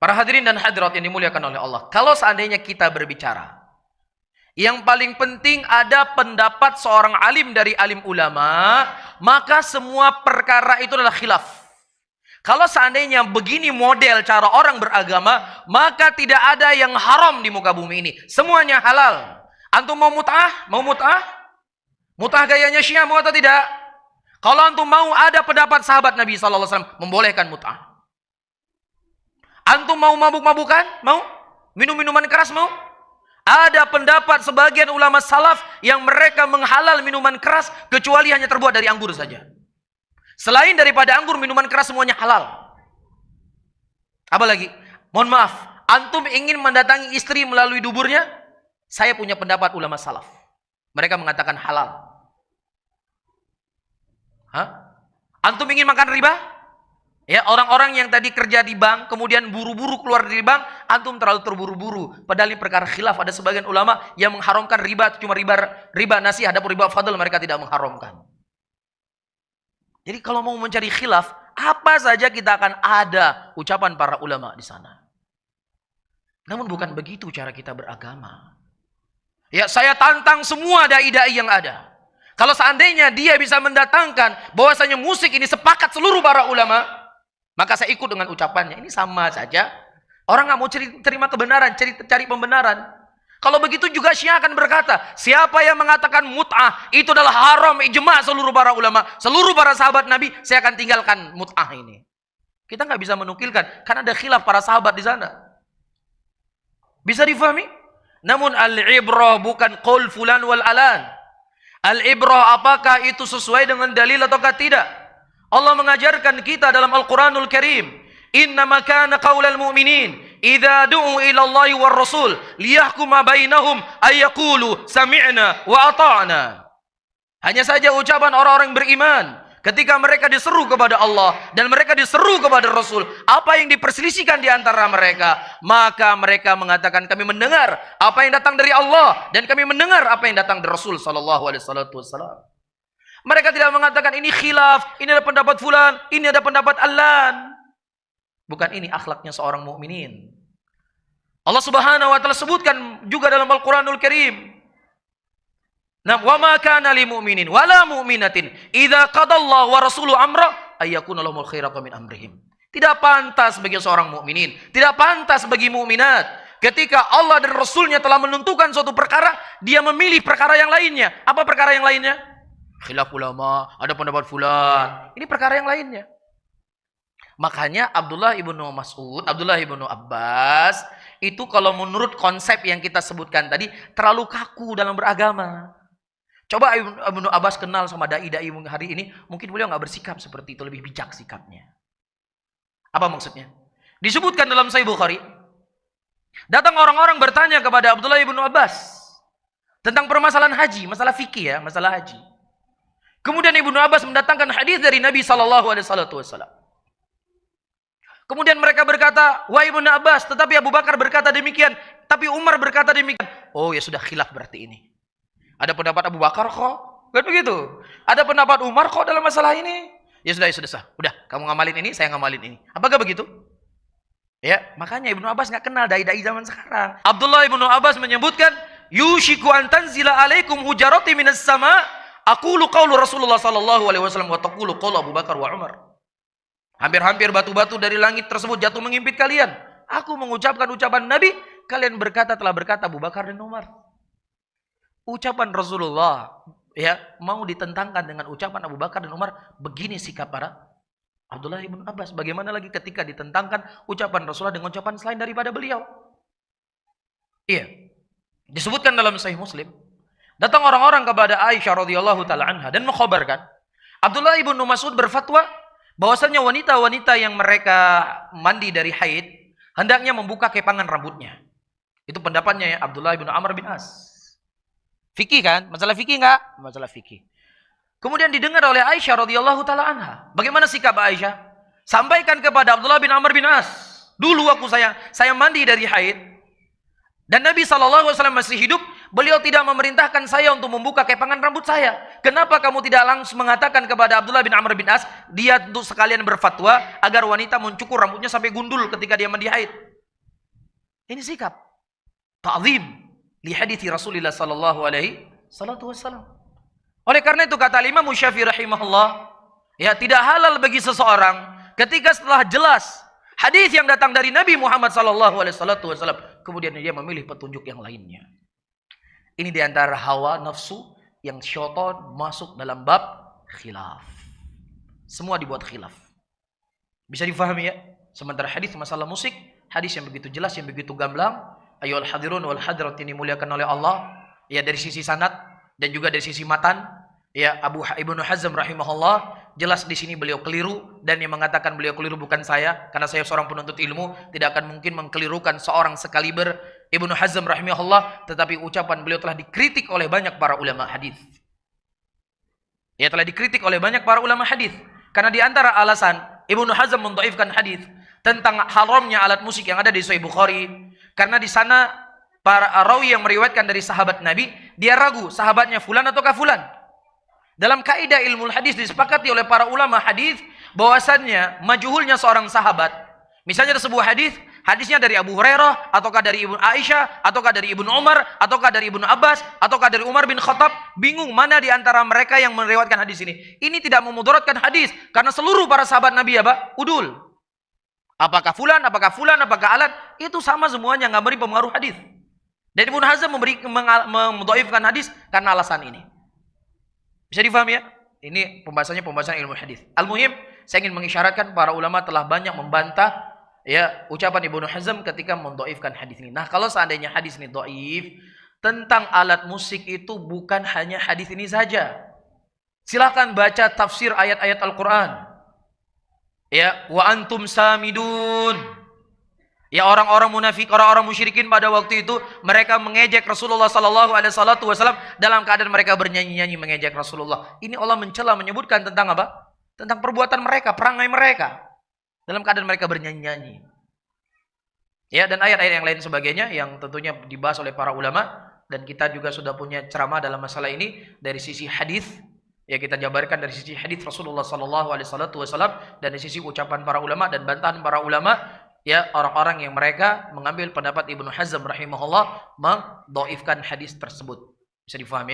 Para hadirin dan hadirat yang dimuliakan oleh Allah, kalau seandainya kita berbicara, yang paling penting ada pendapat seorang alim dari alim ulama, maka semua perkara itu adalah khilaf. Kalau seandainya begini model cara orang beragama, maka tidak ada yang haram di muka bumi ini. Semuanya halal. Antum mau mut'ah? Mau mut'ah? Mut'ah gayanya Syiah mau atau tidak? Kalau antum mau, ada pendapat sahabat Nabi SAW membolehkan mut'ah. Antum mau mabuk-mabukan? Mau? Minum-minuman keras mau? Ada pendapat sebagian ulama salaf yang mereka menghalal minuman keras kecuali hanya terbuat dari anggur saja. Selain daripada anggur, minuman keras semuanya halal. Apa lagi? Mohon maaf, antum ingin mendatangi istri melalui duburnya? Saya punya pendapat ulama salaf. Mereka mengatakan halal. Hah? Antum ingin makan riba? Ya, orang-orang yang tadi kerja di bank, kemudian buru-buru keluar dari bank, antum terlalu terburu-buru. Padahal ini perkara khilaf. Ada sebagian ulama yang mengharamkan riba, cuma riba nasi, adapun riba fadl mereka tidak mengharamkan. Jadi kalau mau mencari khilaf, apa saja kita akan ada ucapan para ulama di sana. Namun bukan begitu cara kita beragama. Ya, saya tantang semua dai-dai yang ada. Kalau seandainya dia bisa mendatangkan bahwasanya musik ini sepakat seluruh para ulama, maka saya ikut dengan ucapannya. Ini sama saja. Orang nggak mau terima kebenaran, cari pembenaran. Kalau begitu juga Syiah akan berkata, siapa yang mengatakan mut'ah itu adalah haram, ijma' seluruh para ulama, seluruh para sahabat Nabi, saya akan tinggalkan mut'ah ini. Kita nggak bisa menukilkan, karena ada khilaf para sahabat di sana. Bisa difahami? Namun al-ibrah bukan qaul fulan wal alan. Al-ibrah apakah itu sesuai dengan dalil ataukah tidak? Allah mengajarkan kita dalam Al-Quranul Karim, innama kana qaulal mu'minin idza du'u ila Allahi war Rasul liyahkuma bainahum ayyaqulu sami'na wa ata'na. Hanya saja ucapan orang-orang beriman ketika mereka diseru kepada Allah dan mereka diseru kepada Rasul, apa yang diperselisihkan di antara mereka, maka mereka mengatakan kami mendengar apa yang datang dari Allah dan kami mendengar apa yang datang dari Rasul sallallahu alaihi wasallam. Mereka tidak mengatakan ini khilaf, ini ada pendapat fulan, ini ada pendapat allan. Bukan ini akhlaknya seorang mukminin. Allah Subhanahu wa taala sebutkan juga dalam Al-Qur'anul Karim. Nah, wa ma kana lil mu'minin wala mu'minatin idza qadallahu wa rasuluhu amra ayyakuna lahumul khiyaratu min amrihim. Tidak pantas bagi seorang mukminin, tidak pantas bagi mukminat ketika Allah dan Rasulnya telah menentukan suatu perkara, dia memilih perkara yang lainnya. Apa perkara yang lainnya? Khilaf ulama, ada pendapat fulan. Ini perkara yang lainnya. Makanya Abdullah ibnu Mas'ud, Abdullah ibnu Abbas, itu kalau menurut konsep yang kita sebutkan tadi, terlalu kaku dalam beragama. Coba Ibnu Abbas kenal sama dai-dai hari ini, mungkin beliau nggak bersikap seperti itu, lebih bijak sikapnya. Apa maksudnya? Disebutkan dalam Sahih Bukhari, datang orang-orang bertanya kepada Abdullah ibnu Abbas tentang permasalahan haji, masalah fikih ya, masalah haji. Kemudian Ibnu Abbas mendatangkan hadis dari Nabi SAW. Kemudian mereka berkata, wahai Ibnu Abbas, tetapi Abu Bakar berkata demikian, tapi Umar berkata demikian. Oh ya sudah, khilaf berarti ini. Ada pendapat Abu Bakar kok, kan begitu. Ada pendapat Umar kok dalam masalah ini. Ya sudah, udah, kamu ngamalin ini, saya ngamalin ini. Apakah begitu? Ya, makanya Ibnu Abbas nggak kenal dai-dai zaman sekarang. Abdullah ibnu Abbas menyebutkan, yushiku an tanzila alaikum hujarati minas sama. Aqulu qaulu Rasulullah sallallahu alaihi wasallam wa taqulu qaulu Abu Bakar wa Umar. Hampir-hampir batu-batu dari langit tersebut jatuh mengimpit kalian. Aku mengucapkan ucapan Nabi, kalian telah berkata Abu Bakar dan Umar. Ucapan Rasulullah ya mau ditentangkan dengan ucapan Abu Bakar dan Umar, begini sikap para Abdullah ibn Abbas. Bagaimana lagi ketika ditentangkan ucapan Rasulullah dengan ucapan selain daripada beliau? Iya. Disebutkan dalam Sahih Muslim, datang orang-orang kepada Aisyah radhiyallahu taala anha dan mengkhabarkan Abdullah ibn Mas'ud berfatwa bahwasanya wanita-wanita yang mereka mandi dari haid hendaknya membuka kepangan rambutnya. Itu pendapatnya ya Abdullah ibn Amr bin As. Fikih kan? Masalah fikih enggak? Masalah fikih. Kemudian didengar oleh Aisyah radhiyallahu taala anha. Bagaimana sikap Aisyah? Sampaikan kepada Abdullah bin Amr bin As. Dulu saya mandi dari haid dan Nabi SAW masih hidup. Beliau tidak memerintahkan saya untuk membuka kepangan rambut saya. Kenapa kamu tidak langsung mengatakan kepada Abdullah bin Amr bin As, dia untuk sekalian berfatwa agar wanita mencukur rambutnya sampai gundul ketika dia mandi haid? Ini sikap ta'zim li hadithi Rasulullah sallallahu alaihi wasallam. Oleh karena itu kata Imam Syafi'i rahimahullah, ya tidak halal bagi seseorang ketika setelah jelas hadis yang datang dari Nabi Muhammad sallallahu alaihi wasallam kemudian dia memilih petunjuk yang lainnya. Ini diantara hawa nafsu yang syaitan masuk dalam bab khilaf. Semua dibuat khilaf. Bisa difahami ya? Sementara hadis masalah musik, hadis yang begitu jelas, yang begitu gamblang, ayyuhal hadirun wal hadirat ini dimuliakan oleh Allah, ya dari sisi sanad dan juga dari sisi matan, ya Ibnu Hazm rahimahullah jelas di sini beliau keliru, dan yang mengatakan beliau keliru bukan saya, karena saya seorang penuntut ilmu, tidak akan mungkin mengkelirukan seorang sekaliber Ibnu Hazm rahimahullah, tetapi ucapan beliau telah dikritik oleh banyak para ulama hadis. Ya telah dikritik oleh banyak para ulama hadis, karena di antara alasan Ibnu Hazm mendhaifkan hadis tentang haramnya alat musik yang ada di Sahih Bukhari, karena di sana para rawi yang meriwayatkan dari sahabat Nabi, dia ragu sahabatnya fulan ataukah fulan. Dalam kaidah ilmu hadis disepakati oleh para ulama hadis bahwasannya majhulnya seorang sahabat, misalnya ada sebuah hadis, hadisnya dari Abu Hurairah, ataukah dari Ibnu Aisyah, ataukah dari Ibnu Umar, ataukah dari Ibnu Abbas, ataukah dari Umar bin Khattab, bingung mana di antara mereka yang meriwayatkan hadis ini. Ini tidak memudaratkan hadis, karena seluruh para sahabat Nabi apa? Udul. Apakah fulan, apakah alat, itu sama semuanya, nggak beri pengaruh hadis. Dan Ibnu Hazm mendhaifkan hadis karena alasan ini. Bisa difahami ya? Ini pembahasan ilmu hadis. Al-muhim, saya ingin mengisyaratkan para ulama telah banyak membantah ya ucapan Ibnu Hazm ketika mendhaifkan hadis ini. Nah, kalau seandainya hadis ini dhaif, tentang alat musik itu bukan hanya hadis ini saja. Silakan baca tafsir ayat-ayat Al-Qur'an. Ya, wa antum samidun. Ya orang-orang munafik, orang-orang musyrikin pada waktu itu mereka mengejek Rasulullah sallallahu alaihi wasallam dalam keadaan mereka bernyanyi-nyanyi mengejek Rasulullah. Ini Allah mencela, menyebutkan tentang apa? Tentang perbuatan mereka, perangai mereka dalam keadaan mereka bernyanyi-nyanyi. Ya, dan ayat-ayat yang lain sebagainya yang tentunya dibahas oleh para ulama, dan kita juga sudah punya ceramah dalam masalah ini dari sisi hadis. Ya, kita jabarkan dari sisi hadis Rasulullah sallallahu alaihi wasallam dan dari sisi ucapan para ulama dan bantahan para ulama, ya orang-orang yang mereka mengambil pendapat Ibnu Hazm rahimahullah mendhaifkan hadis tersebut. Bisa difahami?